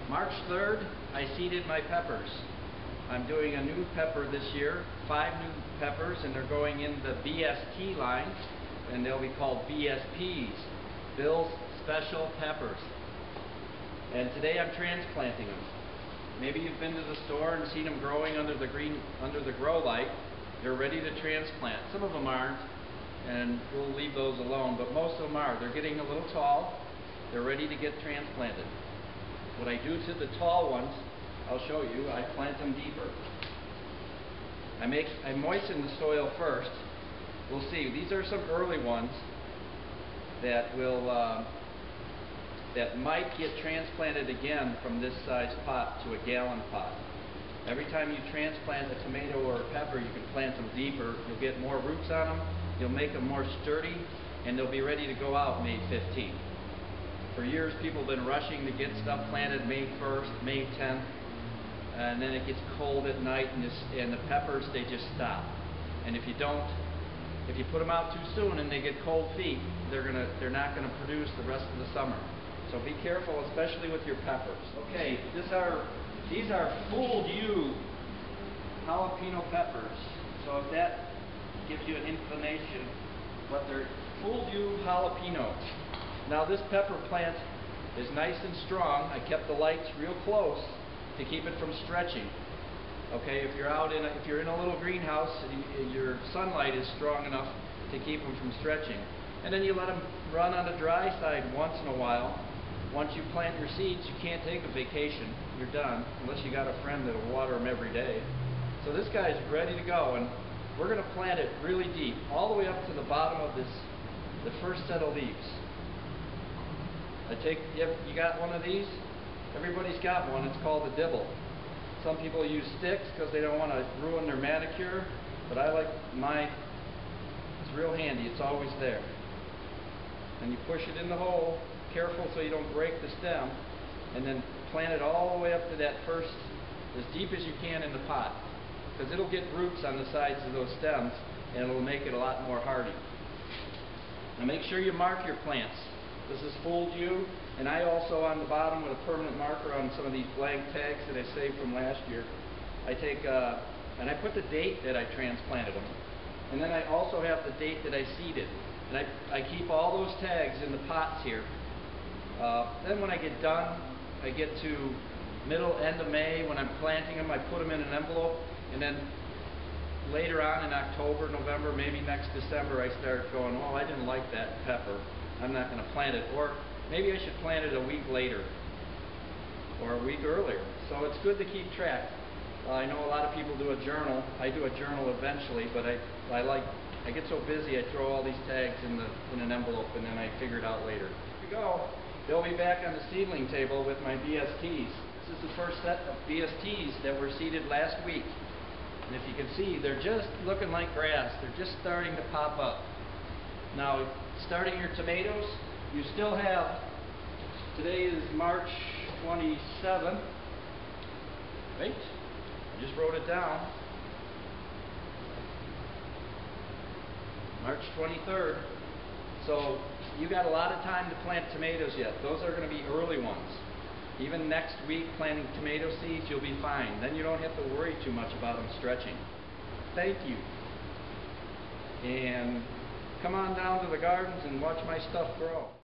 March 3rd, I seeded my peppers. I'm doing a new pepper this year, 5 new peppers, and they're going in the BST line, and they'll be called BSPs, Bill's Special Peppers. And today I'm transplanting them. Maybe you've been to the store and seen them growing under the grow light. They're ready to transplant. Some of them aren't, and we'll leave those alone, but most of them are. They're getting a little tall. They're ready to get transplanted. What I do to the tall ones, I'll show you. I plant them deeper. I moisten the soil first. We'll see. These are some early ones that will that might get transplanted again from this size pot to a gallon pot. Every time you transplant a tomato or a pepper, you can plant them deeper. You'll get more roots on them. You'll make them more sturdy, and they'll be ready to go out May 15th. For years, people have been rushing to get stuff planted May 1st, May 10th, and then it gets cold at night, and the peppers, they just stop. And if you put them out too soon and they get cold feet, they're not gonna produce the rest of the summer. So be careful, especially with your peppers. Okay, these are Fooled You jalapeno peppers. So if that gives you an inclination, but they're Fooled You jalapenos. Now this pepper plant is nice and strong. I kept the lights real close to keep it from stretching. Okay, if you're in a little greenhouse, your sunlight is strong enough to keep them from stretching. And then you let them run on the dry side once in a while. Once you plant your seeds, you can't take a vacation. You're done, unless you got a friend that'll water them every day. So this guy's ready to go, and we're going to plant it really deep, all the way up to the bottom of the first set of leaves. You got one of these? Everybody's got one. It's called a dibble. Some people use sticks because they don't want to ruin their manicure, but I like mine. It's real handy. It's always there. And you push it in the hole, careful so you don't break the stem, and then plant it all the way up to that first, as deep as you can in the pot, because it'll get roots on the sides of those stems, and it'll make it a lot more hardy. Now make sure you mark your plants. This is Fooled You, and I also on the bottom with a permanent marker on some of these blank tags that I saved from last year, I take and I put the date that I transplanted them, and then I also have the date that I seeded, and I keep all those tags in the pots here. Then when I get done, I get to end of May when I'm planting them, I put them in an envelope, and then later on in October, November, maybe next December, I start going, oh, I didn't like that pepper. I'm not going to plant it. Or maybe I should plant it a week later or a week earlier. So it's good to keep track. I know a lot of people do a journal. I do a journal eventually, but I get so busy I throw all these tags in an envelope, and then I figure it out later. Here we go. They'll be back on the seedling table with my BSTs. This is the first set of BSTs that were seeded last week. And if you can see, they're just looking like grass. They're just starting to pop up. Now, starting your tomatoes, you still have, today is March 27th. Wait, I just wrote it down. March 23rd. So you got a lot of time to plant tomatoes yet. Those are going to be early ones. Even next week planting tomato seeds, you'll be fine. Then you don't have to worry too much about them stretching. Thank you. And come on down to the gardens and watch my stuff grow.